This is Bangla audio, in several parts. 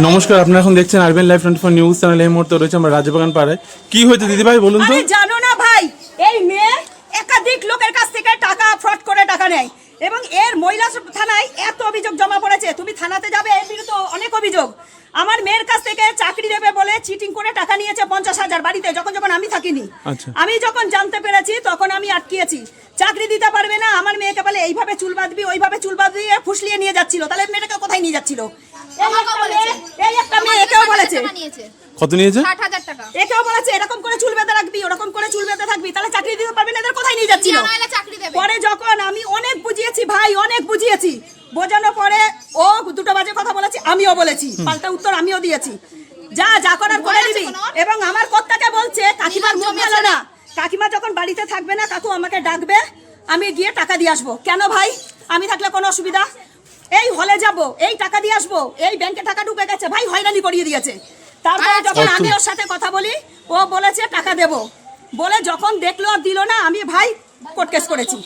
নমস্কার, আপনারা এখন দেখছেন আরবিএন লাইভ 24 নিউজ চ্যানেল। এই মুহূর্তে রয়েছে আমরা রাজবাগান পাড়ায়। কি হয়েছে দিদি ভাই বলুন তো? জানো না ভাই, এই মেয়ে একাধিক লোকের কাছ থেকে টাকা ফ্রড করে টাকা নেয় এবং এর মহিলা থানায় এত অভিযোগ জমা পড়েছে। তুমি থানাতে যাবে, এর বিরুদ্ধে অনেক অভিযোগ। আমার মেয়ের কাছ থেকে চাকরি দেবে বলে চিটিং করে টাকা নিয়েছে 50,000 বাড়িতে, যখন আমি থাকিনি। আমি যখন জানতে পেরেছি তখন আমি আটকিয়েছি। চাকরি দিতে পারবে না, আমার মেয়েকে বলে এইভাবে চুল বাঁধবি ওইভাবে চুল বাঁধবি, ফুসলিয়ে নিয়ে যাচ্ছিল। তাহলে মেয়েটাকে কোথায় নিয়ে যাচ্ছিল? এই একটা মেয়ে একেও বলেছে কত নিয়েছে, 60,000 টাকা। একেও বলেছে এরকম করে চুল বেঁধে রাখবি, ওরকম করে চুল বেঁধে থাকবি, তাহলে চাকরি দিতে পারবে না। এদের কোথায় নিয়ে যাচ্ছিল? পরে যখন আমি অনেক বুঝিয়েছি ভাই, অনেক বুঝিয়েছি, বোঝানোর পরে ও দুটো বাজে কথা বলেছি, আমিও বলেছি, পাল্টা উত্তর আমিও দিয়েছি, যা যা করার করে দিবি। এবং আমার কর্তাকে বলছে কাকিমার মুখ ভালো না, কাকিমা যখন বাড়িতে থাকবে না কাকু আমাকে ডাকবে, আমি গিয়ে টাকা দিয়ে আসবো। কেন ভাই? আমি থাকলে কোনো অসুবিধা? এই হলে যাব, এই টাকা দিয়ে আসবো, এই ব্যাংকে টাকা ঢুকে গেছে ভাই, হয়রানি করিয়ে দিয়েছে। তারপরে যখন আমি ওর সাথে কথা বলি, ও বলেছে টাকা দেব বলে, যখন দেখলো আর দিল না, আমি ভাই কোর্ট কেস করেছি।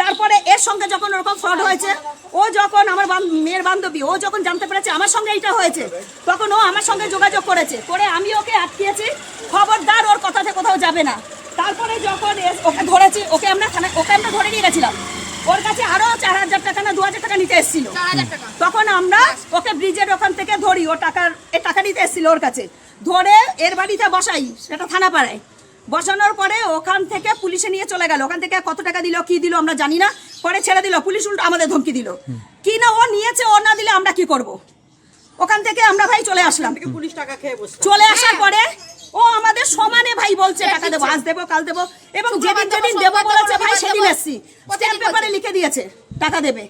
তারপরে এর সঙ্গে যখন ওরকম ফ্রড হয়েছে, ও যখন আমার মেয়ের বান্ধবী, ও যখন জানতে পেরেছে আমার সঙ্গে এইটা হয়েছে, তখন ও আমার সঙ্গে যোগাযোগ করেছে, করে আমি ওকে আটকিয়েছি, খবরদার ওর কথাতে কোথাও যাবে না। তারপরে যখন ওকে ধরেছি, ওকে আমরা ধরে নিয়ে গেছিলাম, ওর কাছে আরো 4,000 টাকা না 2,000 টাকা নিতে এসেছিল। তখন আমরা ওকে ব্রিজের ওখান থেকে ধরি, ও টাকা নিতে এসেছিল ওর কাছে, ধরে এর বাড়িতে বসাই, সেটা থানা পাড়ায় বসানোর পরে ওখান থেকে পুলিশে নিয়ে চলে গেল। ওখান থেকে কত টাকা দিল কি দিল আমরা জানি না, পরে ছেড়ে দিল। পুলিশ উল্টো আমাদের ধমকি দিল, কি না ও নিয়েছে, ও না দিলে আমরা কি করব। ওখান থেকে আমরা ভাই চলে আসলাম। পুলিশ টাকা খেয়ে চলে আসার পরে ও আমাদের সমানে ভাই বলছে টাকা দেবো, আজ দেবো কাল দেবো, এবং যেদিন দেবো বলেছে ভাই সেদিন এসছি, স্ট্যাম্প পেপারে লিখে দিয়েছে টাকা দেবে।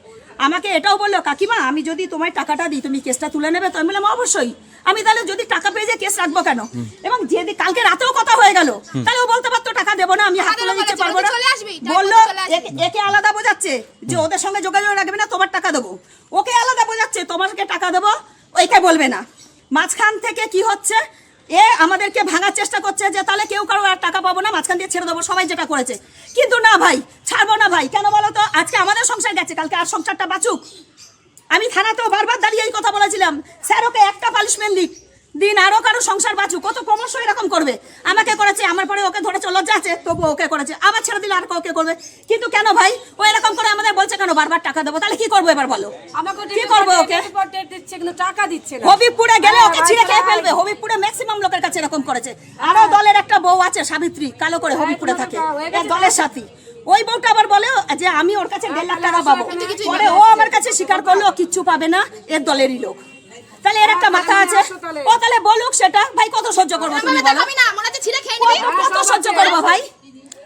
আমাকে এটাও বললো কাকিমা আমি যদি তোমায় টাকাটা দিই তুমি কেসটা তুলে নেবে তো? আমি বললাম অবশ্যই। আমি তাহলে যদি টাকা পেয়ে যে কেস রাখবো কেন? এবং যেদিন কালকে রাতেও কথা হয়ে গেল, তাহলে ও বলতে পারতো টাকা দেবো না, আমি হাত তুলে দিতে পারবো না। বললো একে আলাদা বোঝাচ্ছে যে ওদের সঙ্গে যোগাযোগ রাখবে না, তোমার টাকা দেবো। ওকে আলাদা বোঝাচ্ছে তোমাকে টাকা দেবো, ওইকে বলবে না। মাঝখান থেকে কি হচ্ছে, এ আমাদেরকে ভাঙার চেষ্টা করছে যে তাহলে কেউ কারো আর টাকা পাবো না, মাঝখান দিয়ে ছেড়ে দেবো, সবাই যেটা করেছে। কিন্তু না ভাই, ছাড়বো না ভাই। কেন বলো তো? আজকে আমাদের সংসার গেছে, কালকে আর সংসারটা বাঁচুক। আমি থানাতেও বারবার দাঁড়িয়ে এই কথা বলেছিলাম, স্যার ওকে একটা পানিশমেন্ট দিন, আরো কারো সংসার বাঁচুক। কত ক্রমশ এরকম করবে। আমাকে করেছে, আমার পরে ওকে ধরেছে, লজ্জা আছে তবু ওকে করেছে, আবার ছেড়ে দিলে আর কাউকে করবে। কিন্তু কেন ভাই ও এরকম করে আমাদের বলছে কেন বারবার টাকা দেবো? তাহলে কি করবো এবার বলো? কি করবো? ওকে টাকা দিচ্ছে না। হবিবপুরে গেলে ওকে ছিঁড়ে খেয়ে ফেলবে। হবিবপুরে ম্যাক্সিমাম লোকের কাছে এরকম করেছে। আরো দলের একটা বউ আছে সাবিত্রী, কালো করে হবিবপুরে থাকে, দলের সাথী। ওই বউটা আবার বলে যে আমি ওর কাছে 1.5 লাখ টাকা পাবো, পরে ও আমার কাছে স্বীকার করলো কিচ্ছু পাবে না, এর দলেরই লোক। তাহলে এর একটা মাথা আছে, ও তাহলে বলুক সেটা। ভাই কত সহ্য করবো তুমি বলো? কত সহ্য করবো ভাই?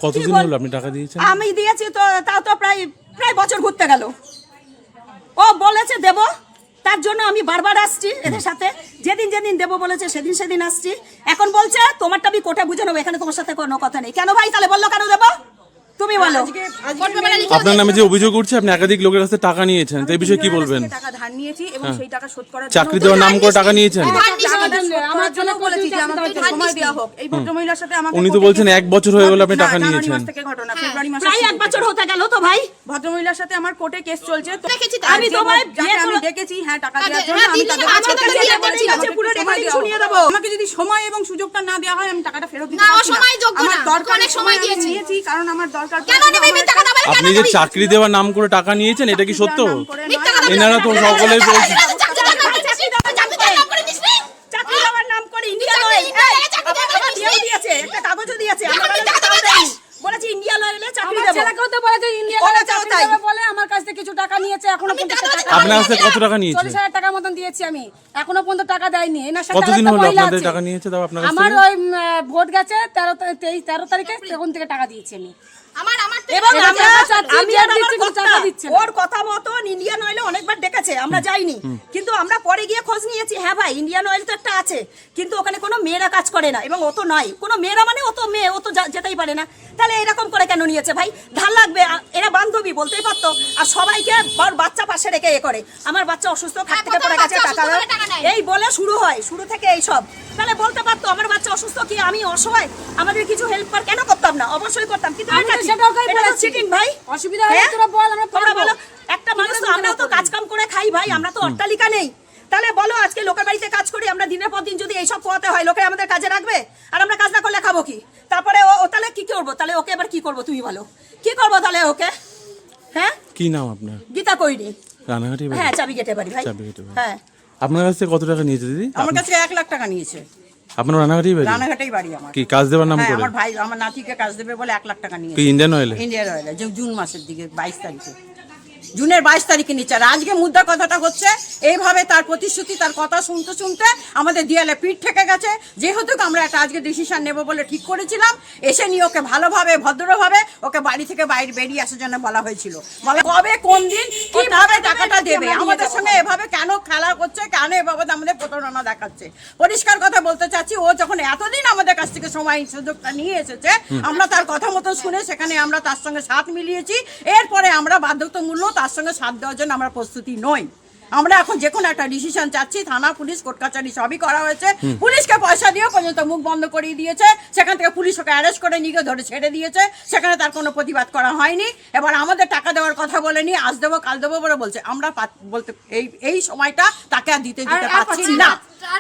কতদিন হলো আপনি টাকা দিয়েছেন? আমি দিয়েছি তো, তাও তো প্রায় বছর ঘুরতে গেল। ও বলেছে দেব, তার জন্য আমি বারবার আসছি এদের সাথে, যেদিন দেবো বলেছে সেদিন আসছি। এখন বলছে তোমারটা আমি কোর্টে বুঝে নেবো, এখানে তোমার সাথে কোনো কথা নেই। কেন ভাই? তাহলে বললো কেন দেবো? তুমি বলো। আপনার নামে যে অভিযোগ উঠছে আপনি একাধিক লোকের কাছে টাকা নিয়েছেন, তো এই বিষয়ে কি বলবেন? টাকা ধার নিয়েছি এবং সেই টাকা শোধ করার জন্য চাকরি দেওয়ার নাম করে টাকা নিয়েছেন। আমার জন্য বলেছি যে আমাকে সময় দেওয়া হোক। এই ভদ্রমহিলার সাথে আমাকে উনি তো বলছেন 1 বছর হয়ে গেল আপনি টাকা নিয়েছেন। জানুয়ারি মাস থেকে ঘটনা, ফেব্রুয়ারি মাসে প্রায় 1 বছর হতে গেল তো ভাই। ভদ্রমহিলার সাথে আমার কোর্টে কেস চলছে। তো আমি তোমায় আমি ডেকেছি, হ্যাঁ টাকা দেওয়ার জন্য। আমাকে যদি সময় এবং সুযোগটা না দেওয়া হয় আমি টাকাটা ফেরত দিতে পারছি না। আমার দরকার, অনেক সময় দিয়েছি কারণ আমার দরকার। আপনি যে চাকরি দেওয়ার নাম করে টাকা নিয়েছেন এটা কি সত্য? এনারা তো সকলেই বলছেন চাকরি দেওয়ার নাম করে ইন্ডিয়া লয়েল দিয়েছে, একটা কাগজও দিয়েছে, বলেছে ইন্ডিয়া লয়েলে চাকরি দেব। ছেলেকেও তো বলেছে ইন্ডিয়া লয়েলে চাকরি দেব বলে আমার কাছ থেকে কিছু টাকা নিয়েছে। এখনো পর্যন্ত আপনার কাছে কত টাকা নিয়েছে? 40,000 টাকার মতন দিয়েছি আমি, এখনো পর্যন্ত টাকা দেয়নি। এনার সাথে কতদিন হলো আপনাদের টাকা নিয়েছে তাও আপনার কাছে? আমার ওই ভোট গেছে 13 তারিখে, তখন থেকে টাকা দিয়েছি আমি। এবং ওর কথা মতন ইন্ডিয়ান অয়েলে অনেকবার ডেকেছে, আমরা যাইনি, কিন্তু আমরা পরে গিয়ে খোঁজ নিয়েছি। হ্যাঁ ভাই ইন্ডিয়ান অয়েল তো একটা আছে, কিন্তু ওখানে কোনো মেয়েরা কাজ করে না, এবং ও তো নয় কোনো মেয়েরা, মানে ও তো মেয়ে, ও তো যেতেই পারে না। তাহলে এরকম করে কেন নিয়েছে ভাই? ধার লাগবে, এরা বান্ধবী বলতেই পারতো। আর সবাইকে বাচ্চা পাশে রেখে এ করে, আমার বাচ্চা অসুস্থ, খাট থেকে পড়ে গেছে, টাকা দাও, এই বলে শুরু হয়, শুরু থেকে এই সব। তাহলে বলতে পারতো আমার বাচ্চা অসুস্থ, কি আমি অসহায়, আমাদের কিছু হেল্প কেন করতাম না? অবশ্যই করতাম, কিন্তু চিটিং ভাই। অসুবিধা হলে তোরা বল, আমরা বলো। একটা মানুষ তো, আমরাও তো কাজ কাম করে খাই ভাই, আমরা তো অট্টালিকা নেই। তাহলে বলো আজকে লোকের বাড়িতে কাজ লোকে আমাদের কাজে রাখবে? আর আমরা কাজ না করলে খাবো কি? তারপরে ও তাহলে কি করবো? তাহলে ওকে এবার কি করবো তুমি বলো, কি করবো তাহলে ওকে? হ্যাঁ, কি নাম আপনার? গীতা কৈরি, রানাঘাটি বাড়ি? হ্যাঁ চাবি গেটে বাড়ি ভাই। চাবিঘাটে বাড়ি। হ্যাঁ। আপনার কাছ থেকে কত টাকা নিয়েছে দিদি? আমার কাছে 1 লাখ টাকা নিয়েছে। আপনার রানাঘাটি বাড়ি? রানাঘাটেই বাড়ি আমার। কি কাজ দেওয়ার নাম হ্যাঁ, করে? আমার ভাই আমার নাতিকে কাজ দেবে বলে 1 লাখ টাকা নিয়েছে। কি ইন্ডিয়ান অয়েলে? ইন্ডিয়ান অয়েলে, জুন মাসের দিকে 22 তারিখে, জুনের 22 তারিখে নিচ্ছে। আর আজকে মুদ্রা কথাটা হচ্ছে এইভাবে তার প্রতিশ্রুতি, তার কথা শুনতে শুনতে আমাদের দেয়ালে পিঠ ঠেকে গেছে। যেহেতু আমরা একটা আজকে ডিসিশন নেব বলে ঠিক করেছিলাম, এসে নিয়ে ওকে ভালোভাবে ভদ্রভাবে ওকে বাড়ি থেকে বাইরে বেরিয়ে আসার জন্য বলা হয়েছিল। বলে কবে কোন দিন কিভাবে টাকাটা দেবে, আমাদের সঙ্গে এভাবে কেন খেলা করছে, কেন এভাবে আমাদের প্রতারণা দেখাচ্ছে। পরিষ্কার কথা বলতে চাচ্ছি, ও যখন এতদিন আমাদের কাছ থেকে সময় সুযোগটা নিয়ে এসেছে, আমরা তার কথা মতো শুনে সেখানে আমরা তার সঙ্গে সাথ মিলিয়েছি। এরপরে আমরা বাধ্যতামূলক তার সঙ্গে সাথ দেওয়ার জন্য আমরা প্রস্তুতি নই। আমরা এখন যে কোনো একটা ডিসিশন চাচ্ছি। থানা, পুলিশ, কোর্ট কাছারি সবই করা হয়েছে। পুলিশকে পয়সা দিয়েও পর্যন্ত মুখ বন্ধ করিয়ে দিয়েছে। সেখান থেকে পুলিশ ওকে অ্যারেস্ট করে নিয়ে ধরে ছেড়ে দিয়েছে। সেখানে তার কোনো প্রতিবাদ করা হয়নি। এবার আমাদের টাকা দেওয়ার কথা বলেনি, আজ দেবো কাল দেবো বলে বলছে। আমরা বলতে এই সময়টা তাকে আর দিতে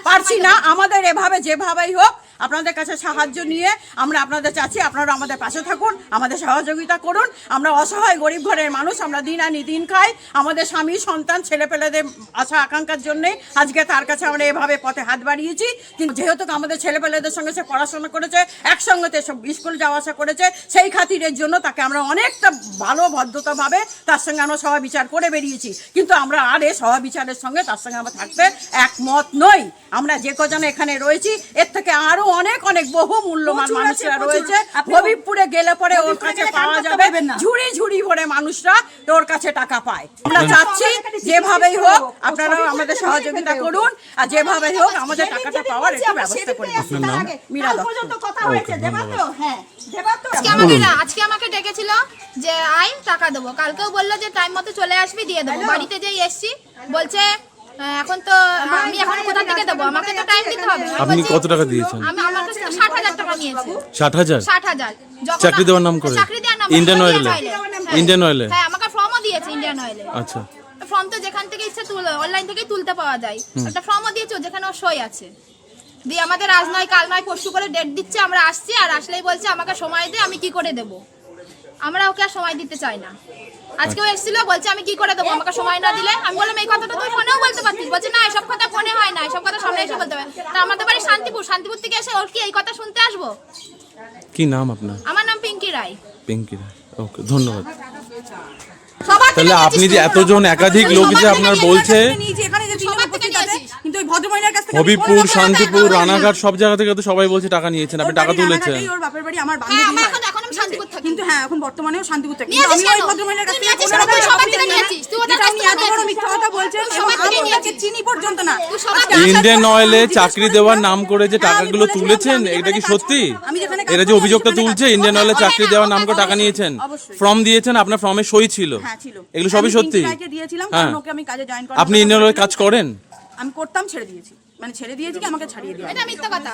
পারছি না। আমাদের এভাবে যেভাবেই হোক আপনাদের কাছে সাহায্য নিয়ে আমরা আপনাদের চাচ্ছি, আপনারা আমাদের পাশে থাকুন, আমাদের সহযোগিতা করুন। আমরা অসহায় গরিব ঘরের মানুষ, আমরা দিন আনি দিন খাই। আমাদের স্বামী, সন্তান, ছেলেপেলেদের আশা আকাঙ্ক্ষার জন্যে আজকে তার কাছে আমরা এভাবে পথে হাত বাড়িয়েছি। কিন্তু যেহেতু আমাদের ছেলেপেলেদের সঙ্গে সে পড়াশোনা করেছে, একসঙ্গে সব স্কুল যাওয়া আসা করেছে, সেই খাতিরের জন্য তাকে আমরা অনেকটা ভালো ভদ্রতাভাবে তার সঙ্গে আমরা সহবিচার করে বেরিয়েছি। কিন্তু আমরা আর এই সহবিচারের সঙ্গে তার সঙ্গে আমরা থাকতে একমত নই। আমরা যে কজন এখানে রয়েছি, এর থেকে আরো অনেক অনেক বহু মূল্যবান মানুষরা রয়েছে। হবিবপুরে গেলে পরে ওর কাছে পাওয়া যাবে ঝুড়ি ঝুড়ি ভরে মানুষরা ওর কাছে টাকা পায়। আমরা চাচ্ছি যেভাবেই হোক আপনারা আমাদের সহযোগিতা করুন, আর যেভাবেই হোক আমাদের টাকাটা পাওয়ার একটু ব্যবস্থা করে দিন। মীরা দত্ত। কথা হয়েছে, দেবা তো? হ্যাঁ দেবা তো। আজকে আমাকে ডেকেছিল যে আই টাকা দেবো, কালকেও বললো যে টাইম মতো চলে আসবি দিয়ে দেবো। বাড়িতে যেই এসছি বলছে এখন তো আমি এখন কোথা থেকে দেবো, আমাকে তো টাইম দিতে হবে। আপনি কত টাকা দিয়েছেন? আমি আমার কাছে 60,000 টাকা নিয়েছি। 60,000? 60,000 চাকরি দেওয়ার নাম করে? চাকরি দেওয়ার নাম ইন্ডিয়ান অয়েলে? ইন্ডিয়ান অয়েলে? হ্যাঁ, আমাকে ফর্মও দিয়েছে ইন্ডিয়ান অয়েলে। আচ্ছা, ফর্ম তো যেখান থেকে ইচ্ছা অনলাইন থেকে তুলতে পাওয়া যায়। একটা ফর্মও দিয়েছে যেখানে ওর সই আছে। দিয়ে আমাদের আজ নয় কাল নয় পরশু করে ডেট দিচ্ছে, আমরা আসছি আর আসলেই বলছে আমাকে সময় দে, আমি কি করে দেব। আমরা ওকে আর সময় দিতে চাই না। আজকেও এসেছিল বলছে আমি কি করে দেবো আমাকে সময় না দিলে। আমি বললাম এই কথাটা তুই ফোনেও বলতে পারতিস। বলছে না এসব কথা ফোনে হয় না, এসব কথা সামনে এসে বলতে হবে। তা আমাদের বাড়ি শান্তিপুর থেকে এসে ওর কি এই কথা শুনতে আসবো? কি নাম আপনার? আমার নাম পিঙ্কি রায়। পিঙ্কি রায়, ওকে, ধন্যবাদ। তাহলে আপনি যে এতজন একাধিক লোক যে আপনার বলছে হবিবপুর, শান্তিপুর, রানাঘাট সব জায়গা থেকে তো সবাই বলছে টাকা নিয়েছেন, আপনি টাকা তুলেছেন। ওর বাপের বাড়ি আমার হ্যাঁ, বান্ধবী। এখন আমি শান্তিপুর থাকি। কিন্তু হ্যাঁ এখন বর্তমানেও শান্তিপুর থাকি। নিয়েছিস আমি ওই কেন? ভদ্রমহিলার কাছ তুই থেকে নিয়েছিস কোনো কেন? তুই রকম সবার থেকে টাকা নিয়েছিস। তুই ওটার যেটা কাছ আমি থেকে এত বড় নিয়েছিস। মিথ্যা কথা বলছেন তুই এবং সবার আমি থেকে ওনাকে নিয়েছিস। চিনি পর্যন্ত না। তুই সবার থেকে ইন্ডিয়ান আসার পর অয়েলে জিজ্ঞেস চাকরি করেছিলাম, দেওয়ার নাম করে যে হ্যাঁ, আমি টাকাগুলো বলেছিলাম তুলেছেন, যে আমি এটা কি যেখানে সত্যি? আমি যেখানে কাজ এরা যে করি, অভিযোগটা সেখানে তুলছে কাজ ইন্ডিয়ান করি। অয়েলে চাকরি দেওয়ার নাম করে টাকা অবশ্যই, নিয়েছেন, অবশ্যই। ফর্ম দিয়েছেন, আপনার ফর্মে সই ছিল, হ্যাঁ ছিল। এগুলো সবই আমি সত্যি? পিঙ্কি রায়কে দিয়েছিলাম, হ্যাঁ। কারণ ওকে আমি কাজে জয়েন করার আপনি কথা ইন্ডিয়ান অয়েলে বলেছিলাম। কাজ করেন? আমি করতাম, ছেড়ে দিয়েছি। মানে ছেড়ে দিয়েছি কি আমাকে ছাড়িয়ে দিয়েছে। এটা মিথ্যা কথা।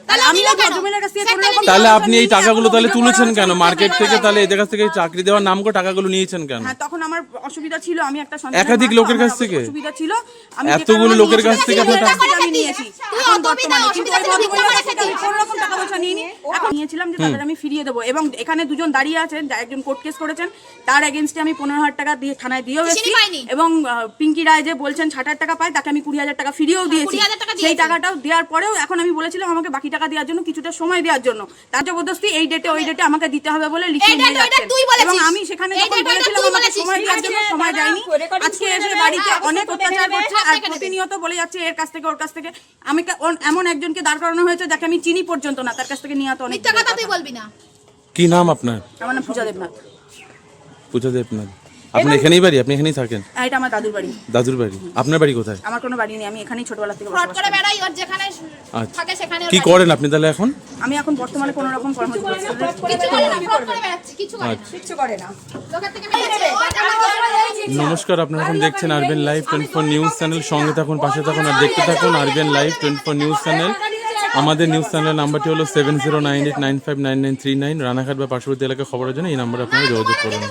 তাহলে আমি ওই ভদ্রমহিলার কাছ থেকে কোনো রকম তাহলে টাকা আপনি এই নিয়ে টাকাগুলো এখনো তাহলে অভিযোগ তুলেছেন করা কেন হচ্ছে? মার্কেট থেকে? তাহলে এদের কাছ থেকে চাকরি দেওয়ার নাম করে টাকাগুলো নিয়েছেন কেন? হ্যাঁ, তখন আমার অসুবিধা ছিল, আমি একটা সন্তানের একাধিক মা, তো লোকের আমার কাছ থেকে? অসুবিধা ছিল, আমি এতগুলো যে কারণে লোকের কাছ থেকে নিয়েছি, আপনার আমি নিয়েছি। তুই এখন অসুবিধা, বর্তমানে কিন্তু ওই অসুবিধা থেকে ভদ্রমহিলার কাছ থেকে ভিক্ষা কোনো রকম টাকা পয়সা নিইনি। এখন নিয়েছিলাম যে তাদের আমি ফিরিয়ে দেবো, এবং এখানে দুজন দাঁড়িয়ে আছেন, একজন কোর্ট কেস করেছেন, তার এগেইনস্টে আমি 15,000 টাকা দিয়ে থানায় দিয়েও এসেছি। চিনি পাইনি। এবং পিঙ্কি রায় যে বলছেন 60,000 টাকা পায়, তাকে আমি 20,000 টাকা ফিরিয়েও দিয়েছি। 20,000 টাকা সেই দিয়েছেন। টাকাটাও দেওয়ার পরেও এখন আমি বলেছিলাম আমাকে বাকি টাকা দেওয়ার জন্য, কিছুটা সময় দেওয়ার জন্য। তার জবরদস্তি এই ডেটে ওই ডেটে আমাকে দিতে হবে বলে লিখিয়ে এই নিয়ে ডেট, ওই ডেট যাচ্ছেন। তুই বলেছিস। এবং আমি সেখানে এই যখন ডেট, ওই ডেট বলেছিলাম তুই আমাকে বলেছিস। সময় দেওয়ার জন্য, সময় দেয়নি। আজকে এসে বাড়িতে অনেক অত্যাচার করছে, আর প্রতিনিয়ত বলে যাচ্ছে এর কাছ থেকে ওর কাছ থেকে। আমি এমন একজনকে দাঁড় করানো হয়েছে যাকে আমি চিনি পর্যন্ত না, তার কাছ থেকে নিয়ে তো অনেক মিথ্যা কথা তুই বলবি না। কি নাম আপনার? আমার নাম পূজা দেবনাথ। পূজা দেবনাথ। আপনি এখানেই বাড়ি? আপনি এখানেই থাকেন? এটা আমার দাদুর বাড়ি। দাদুর বাড়ি? আপনার বাড়ি কোথায়? আমার কোনো বাড়ি নেই, আমি এখানেই ছোটবেলা থেকে ফ্রড বসবাস করে করি। বেড়াই, ওর যেখানে আচ্ছা, থাকে সেখানে ওর কি বাড়ি। করেন আপনি তাহলে এখন? আমি এখন বর্তমানে কোনো রকম কর্মজীবী কিছু করে না, ফ্রড করে বেড়াচ্ছে, কিছু করে না। কিচ্ছু করে না। লোকের থেকে মেরেছে। নমস্কার, আপনারা এখন দেখছেন আরবিএন লাইভ 24 নিউজ চ্যানেল। সঙ্গে থাকুন, পাশে থাকুন আর দেখতে থাকুন আরবিএন লাইভ 24 নিউজ চ্যানেল। আমাদের নিউজ চ্যানেলের নাম্বারটি হলো 7098959939। রানাঘাট বা পার্শ্ববর্তী এলাকায় খবরের জন্য এই নাম্বারে আপনারা যোগাযোগ করুন।